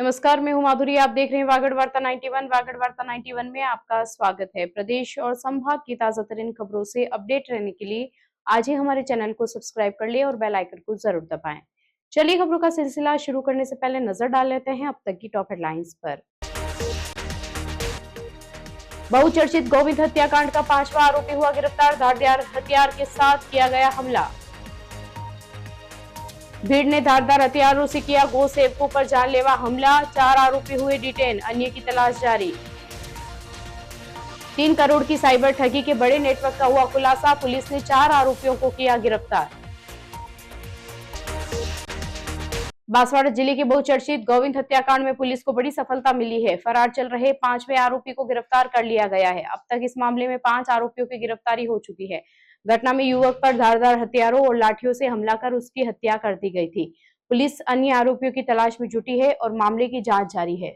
नमस्कार, मैं हूं माधुरी। आप देख रहे हैं वागड़ वार्ता 91। वागड़ वार्ता 91 में आपका स्वागत है। प्रदेश और संभाग की ताजा तरीन खबरों से अपडेट रहने के लिए आज ही हमारे चैनल को सब्सक्राइब कर ले और बेल आइकन को जरूर दबाएं। चलिए खबरों का सिलसिला शुरू करने से पहले नजर डाल लेते हैं अब तक की टॉप हेडलाइंस पर। बहुचर्चित गोविंद हत्याकांड का 5वां आरोपी हुआ गिरफ्तार। धारदार हथियार के साथ किया गया हमला। भीड़ ने धारदार हथियारों से किया गो सेवकों पर जानलेवा हमला। 4 आरोपी हुए डिटेन, अन्य की तलाश जारी। 3 करोड़ की साइबर ठगी के बड़े नेटवर्क का हुआ खुलासा। पुलिस ने 4 आरोपियों को किया गिरफ्तार। बांसवाड़ा जिले के बहुचर्चित गोविंद हत्याकांड में पुलिस को बड़ी सफलता मिली है। फरार चल रहे 5वें आरोपी को गिरफ्तार कर लिया गया है। अब तक इस मामले में 5 आरोपियों की गिरफ्तारी हो चुकी है। घटना में युवक पर धारदार हथियारों और लाठियों से हमला कर उसकी हत्या कर दी गई थी। पुलिस अन्य आरोपियों की तलाश में जुटी है और मामले की जांच जारी है।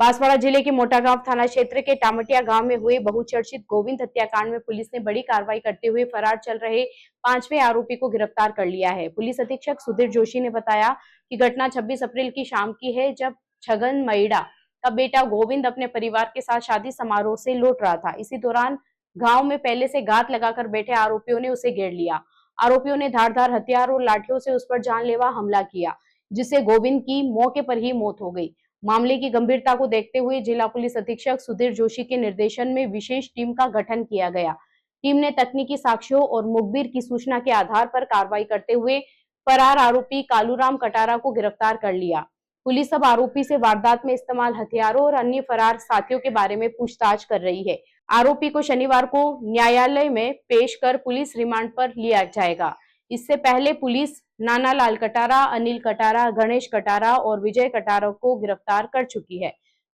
बांसवाड़ा जिले के मोटागांव थाना क्षेत्र के टामटिया गांव में हुए बहुचर्चित गोविंद हत्याकांड में पुलिस ने बड़ी कार्रवाई करते हुए फरार चल रहे 5वें आरोपी को गिरफ्तार कर लिया है। पुलिस अधीक्षक सुधीर जोशी ने बताया कि घटना 26 अप्रैल की शाम की है, जब छगन मईड़ा का बेटा गोविंद अपने परिवार के साथ शादी समारोह से लौट रहा था। इसी दौरान गांव में पहले से घात लगाकर बैठे आरोपियों ने उसे घेर लिया। आरोपियों ने धारदार हथियार और लाठियों से उस पर जानलेवा हमला किया, जिससे गोविंद की मौके पर ही मौत हो गई। मामले की गंभीरता को देखते हुए जिला पुलिस अधीक्षक सुधीर जोशी के निर्देशन में विशेष टीम का गठन किया गया। टीम ने तकनीकी साक्ष्यों और मुखबिर की सूचना के आधार पर कार्रवाई करते हुए फरार आरोपी कालूराम कटारा को गिरफ्तार कर लिया। पुलिस अब आरोपी से वारदात में इस्तेमाल हथियारों और अन्य फरार साथियों के बारे में पूछताछ कर रही है। आरोपी को शनिवार को न्यायालय में पेश कर पुलिस रिमांड पर लिया जाएगा। इससे पहले पुलिस नानालाल कटारा, अनिल कटारा, गणेश कटारा और विजय कटारा को गिरफ्तार कर चुकी है।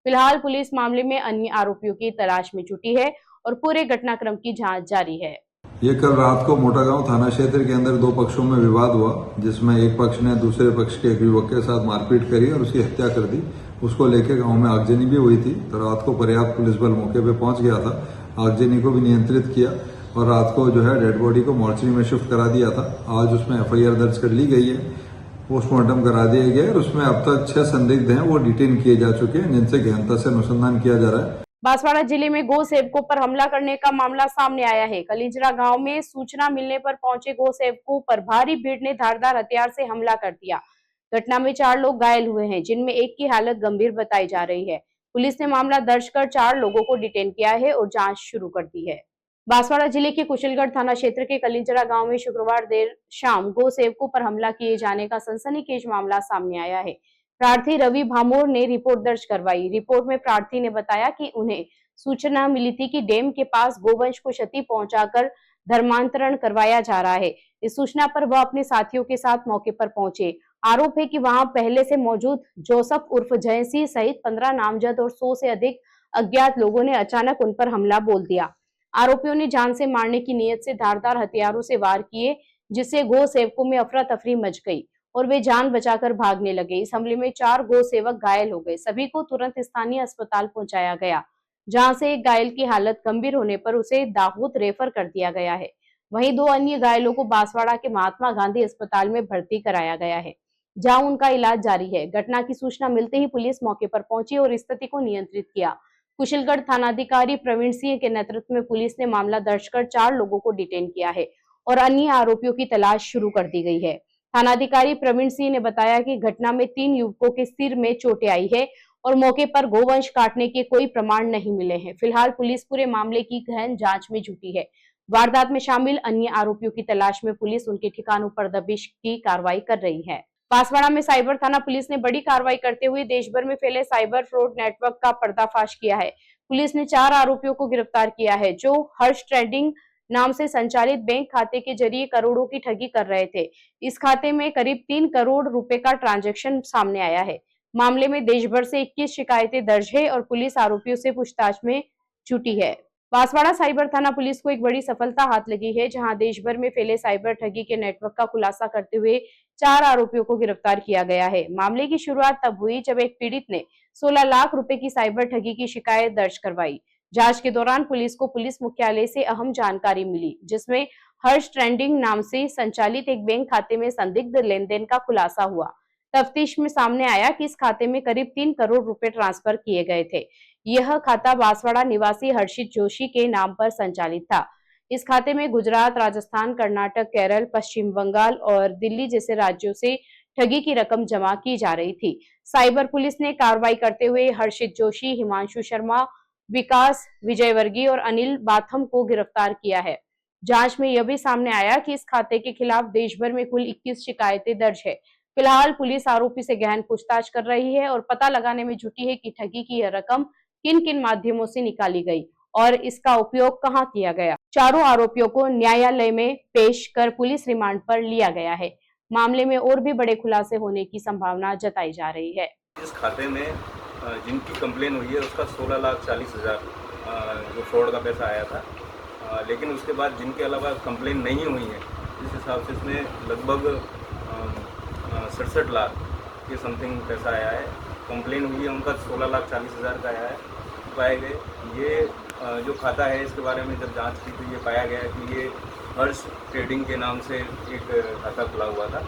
फिलहाल पुलिस मामले में अन्य आरोपियों की तलाश में जुटी है और पूरे घटनाक्रम की जांच जारी है। ये कल रात को मोटागांव थाना क्षेत्र के अंदर 2 पक्षों में विवाद हुआ, जिसमें एक पक्ष ने दूसरे पक्ष के एक युवक के साथ मारपीट करी और उसकी हत्या कर दी। उसको लेकर गांव में आगजनी भी हुई थी, तो रात को पर्याप्त पुलिस बल मौके पे पहुंच गया था। आगजनी को भी नियंत्रित किया और रात को जो है डेड बॉडी को मोर्चरी में शिफ्ट करा दिया था। आज उसमें FIR दर्ज कर ली गई है, पोस्टमार्टम करा दिया गया और उसमें अब तक 6 संदिग्ध हैं, वो डिटेन किए जा चुके हैं, जिनसे गहनता से अनुसंधान किया जा रहा है। बांसवाड़ा जिले में गो सेवकों पर हमला करने का मामला सामने आया है। कलिंजरा गांव में सूचना मिलने पर पहुंचे गो सेवकों पर भारी भीड़ ने धारदार हथियार से हमला कर दिया। घटना में 4 लोग घायल हुए हैं, जिनमें एक की हालत गंभीर बताई जा रही है। पुलिस ने मामला दर्ज कर 4 लोगों को डिटेन किया है और जांच शुरू कर दी है। बांसवाड़ा जिले के कुशलगढ़ थाना क्षेत्र के कलिंजरा गांव में शुक्रवार देर शाम गो सेवकों पर हमला किए जाने का सनसनीखेज मामला सामने आया है। प्रार्थी रवि भामोर ने रिपोर्ट दर्ज करवाई। रिपोर्ट में प्रार्थी ने बताया कि उन्हें सूचना मिली थी कि डैम के पास गोवंश को क्षति पहुंचाकर धर्मांतरण करवाया जा रहा है। इस सूचना पर वह अपने साथियों के साथ मौके पर पहुंचे। आरोप है कि वहां पहले से मौजूद जोसफ उर्फ जयसिंह सहित 15 नामजद और 100 से अधिक अज्ञात लोगों ने अचानक उन पर हमला बोल दिया। आरोपियों ने जान से मारने की नीयत से धारदार हथियारों से वार किए, जिससे गो सेवकों में अफरा तफरी मच गई और वे जान बचाकर भागने लगे। इस हमले में 4 गो सेवक घायल हो गए। सभी को तुरंत स्थानीय अस्पताल पहुंचाया गया, जहां से एक घायल की हालत गंभीर होने पर उसे दाहोद रेफर कर दिया गया है। वहीं 2 अन्य घायलों को बांसवाड़ा के महात्मा गांधी अस्पताल में भर्ती कराया गया है, जहां उनका इलाज जारी है। घटना की सूचना मिलते ही पुलिस मौके पर पहुंची और स्थिति को नियंत्रित किया। कुशलगढ़ थानाधिकारी प्रवीण सिंह के नेतृत्व में पुलिस ने मामला दर्ज कर 4 लोगों को डिटेन किया है और अन्य आरोपियों की तलाश शुरू कर दी गई है। थानाधिकारी प्रवीण सिंह ने बताया कि घटना में 3 युवकों के सिर में चोटें आई है और मौके पर गोवंश काटने के कोई प्रमाण नहीं मिले हैं। फिलहाल पुलिस पूरे मामले की गहन जांच में जुटी है। वारदात में शामिल अन्य आरोपियों की तलाश में पुलिस उनके ठिकानों पर दबिश की कार्रवाई कर रही है। बांसवाड़ा में साइबर थाना पुलिस ने बड़ी कार्रवाई करते हुए देश भर में फैले साइबर फ्रॉड नेटवर्क का पर्दाफाश किया है। पुलिस ने 4 आरोपियों को गिरफ्तार किया है, जो हर्ष ट्रेडिंग नाम से संचालित बैंक खाते के जरिए करोड़ों की ठगी कर रहे थे। इस खाते में करीब 3 करोड़ रुपए का ट्रांजैक्शन सामने आया है। मामले में देश भर से 21 शिकायतें दर्ज है और पुलिस आरोपियों से पूछताछ में जुटी है। बांसवाड़ा साइबर थाना पुलिस को एक बड़ी सफलता हाथ लगी है, जहां देश भर में फैले साइबर ठगी के नेटवर्क का खुलासा करते हुए 4 आरोपियों को गिरफ्तार किया गया है। मामले की शुरुआत तब हुई जब एक पीड़ित ने 16 लाख रुपए की साइबर ठगी की शिकायत दर्ज करवाई। जांच के दौरान पुलिस को पुलिस मुख्यालय से अहम जानकारी मिली, जिसमें हर्ष ट्रेडिंग नाम से संचालित एक बैंक खाते में संदिग्ध लेनदेन का खुलासा हुआ। तफ्तीश में सामने आया कि इस खाते में करीब 3 करोड़ रुपए ट्रांसफर किए गए थे। यह खाता बांसवाड़ा निवासी हर्षित जोशी के नाम पर संचालित था। इस खाते में गुजरात, राजस्थान, कर्नाटक, केरल, पश्चिम बंगाल और दिल्ली जैसे राज्यों से ठगी की रकम जमा की जा रही थी। साइबर पुलिस ने कार्रवाई करते हुए हर्षित जोशी, हिमांशु शर्मा, विकास विजयवर्गीय और अनिल बाथम को गिरफ्तार किया है। जांच में यह भी सामने आया कि इस खाते के खिलाफ देश भर में कुल 21 शिकायतें दर्ज है। फिलहाल पुलिस आरोपी से गहन पूछताछ कर रही है और पता लगाने में जुटी है कि ठगी की यह रकम किन किन माध्यमों से निकाली गई और इसका उपयोग कहां किया गया। चारों आरोपियों को न्यायालय में पेश कर पुलिस रिमांड पर लिया गया है। मामले में और भी बड़े खुलासे होने की संभावना जताई जा रही है। इस खाते में जिनकी कंप्लेन हुई है उसका 16,40,000 जो फ्रॉड का पैसा आया था, लेकिन उसके बाद जिनके अलावा कंप्लेन नहीं हुई है, जिस हिसाब से इसमें लगभग 67 लाख के समथिंग पैसा आया है। कंप्लेन हुई है उनका 16,40,000 का आया है। पाए गए ये जो खाता है इसके बारे में जब जांच की तो ये पाया गया कि ये हर्ष ट्रेडिंग के नाम से एक खाता खुला हुआ था।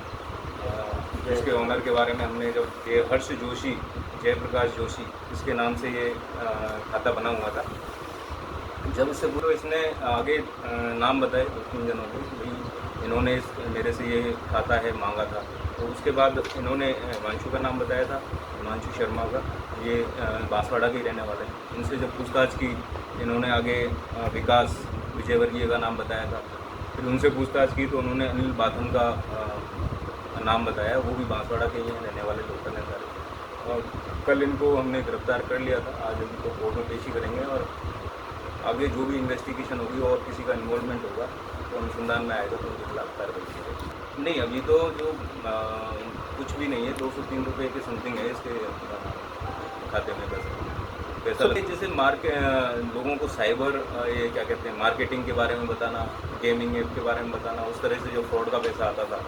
इसके ओनर के बारे में हमने जब ये हर्ष जोशी, जयप्रकाश जोशी, इसके नाम से ये खाता बना हुआ था। जब इससे पूरा इसने आगे नाम बताए 2-3 जनों को, भाई इन्होंने मेरे से ये खाता है मांगा था। तो उसके बाद इन्होंने हिमांशु का नाम बताया था, हिमांशु शर्मा का, ये बांसवाड़ा के रहने वाले हैं। इनसे जब पूछताछ की इन्होंने आगे विकास विजयवर्गीय का नाम बताया था। फिर उनसे पूछताछ की तो उन्होंने अनिल बाथम का नाम बताया, वो भी बांसवाड़ा के ही रहने वाले लोकल हैं सारे। और कल इनको हमने गिरफ्तार कर लिया था। आज इनको कोर्ट में पेशी करेंगे और आगे जो भी इन्वेस्टिगेशन होगी और किसी का इन्वॉल्वमेंट होगा तो अनुसंधान में आएगा तो उनके खिलाफ कार्रवाई की जाएगी। नहीं, अभी तो जो कुछ भी नहीं है, 203 रुपये के समथिंग है इसके खाते में पैसा लगे। जैसे लोगों को साइबर ये क्या कहते हैं, मार्केटिंग के बारे में बताना, गेमिंग ऐप के बारे में बताना, उस तरह से जो फ्रॉड का पैसा आता था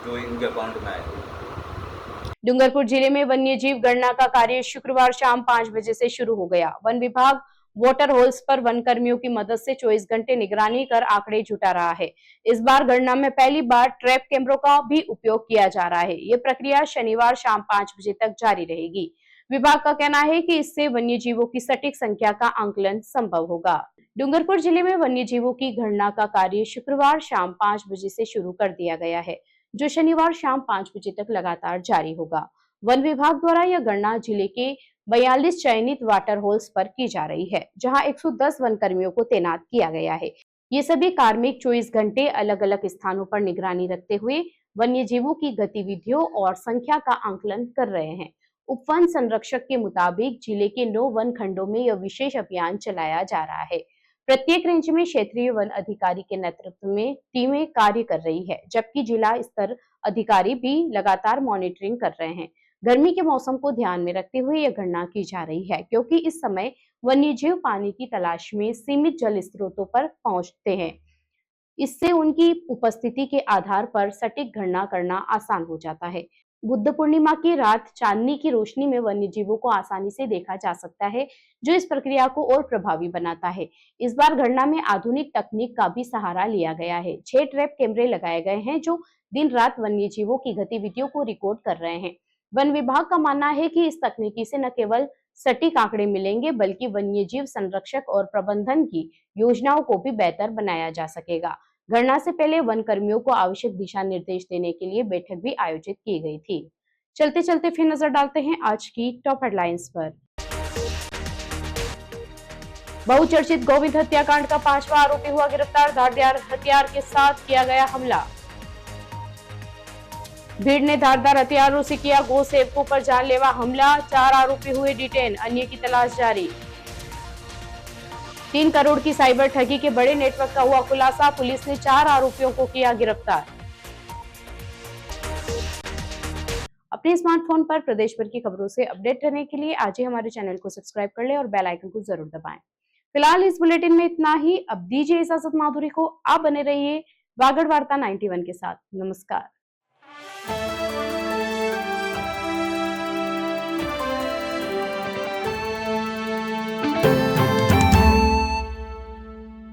जो इनके अकाउंट में आया। डूंगरपुर जिले में वन्यजीव गणना का कार्य शुक्रवार शाम 5 बजे से शुरू हो गया। वन विभाग वाटर होल्स पर वन कर्मियों की मदद से 24 घंटे निगरानी कर आंकड़े जुटा रहा है। इस बार गणना में पहली बार ट्रैप कैमरों का भी उपयोग किया जा रहा है। ये प्रक्रिया शनिवार शाम 5 बजे तक जारी रहेगी। विभाग का कहना है कि इससे वन्यजीवों की सटीक संख्या का आंकलन संभव होगा। डूंगरपुर जिले में वन्यजीवों की गणना का कार्य शुक्रवार शाम 5 बजे से शुरू कर दिया गया है, जो शनिवार शाम 5 बजे तक लगातार जारी होगा। वन विभाग द्वारा यह गणना जिले के 42 चयनित वाटर होल्स पर की जा रही है, जहां 110 वन कर्मियों को तैनात किया गया है। ये सभी कार्मिक 24 घंटे अलग अलग स्थानों पर निगरानी रखते हुए वन्यजीवों की गतिविधियों और संख्या का आंकलन कर रहे हैं। उप वन संरक्षक के मुताबिक जिले के 9 वन खंडों में यह विशेष अभियान चलाया जा रहा है। प्रत्येक रेंज में क्षेत्रीय वन अधिकारी के नेतृत्व में टीमें कार्य कर रही है, जबकि जिला स्तर अधिकारी भी लगातार मॉनिटरिंग कर रहे हैं। गर्मी के मौसम को ध्यान में रखते हुए यह गणना की जा रही है, क्योंकि इस समय वन्यजीव पानी की तलाश में सीमित जल स्रोतों पर पहुंचते हैं। इससे उनकी उपस्थिति के आधार पर सटीक गणना करना आसान हो जाता है। बुद्ध पूर्णिमा की रात चांदनी की रोशनी में वन्यजीवों को आसानी से देखा जा सकता है, जो इस प्रक्रिया को और प्रभावी बनाता है। इस बार गणना में आधुनिक तकनीक का भी सहारा लिया गया है। 6 ट्रैप कैमरे लगाए गए हैं, जो दिन रात वन्यजीवों की गतिविधियों को रिकॉर्ड कर रहे हैं। वन विभाग का मानना है कि इस तकनीकी से न केवल सटीक आंकड़े मिलेंगे, बल्कि वन्यजीव संरक्षक और प्रबंधन की योजनाओं को भी बेहतर बनाया जा सकेगा। गणना से पहले वन कर्मियों को आवश्यक दिशा निर्देश देने के लिए बैठक भी आयोजित की गई थी। चलते चलते फिर नजर डालते हैं आज की टॉप हेडलाइंस पर। बहुचर्चित गोविंद हत्याकांड का 5वां आरोपी हुआ गिरफ्तार, धारदार हथियार के साथ किया गया हमला। भीड़ ने धारदार हथियारों से किया गो सेवकों पर जानलेवा हमला, 4 आरोपी हुए डिटेन, अन्य की तलाश जारी। 3 करोड़ की साइबर ठगी के बड़े नेटवर्क का हुआ खुलासा, पुलिस ने 4 आरोपियों को किया गिरफ्तार। अपने स्मार्टफोन पर प्रदेश भर की खबरों से अपडेट रहने के लिए आज ही हमारे चैनल को सब्सक्राइब कर लें और बेल आइकन को जरूर दबाएं। फिलहाल इस बुलेटिन में इतना ही। अब दीजिए इजाजत माधुरी को। आप बने रहिए वागड़ वार्ता 91 के साथ। नमस्कार।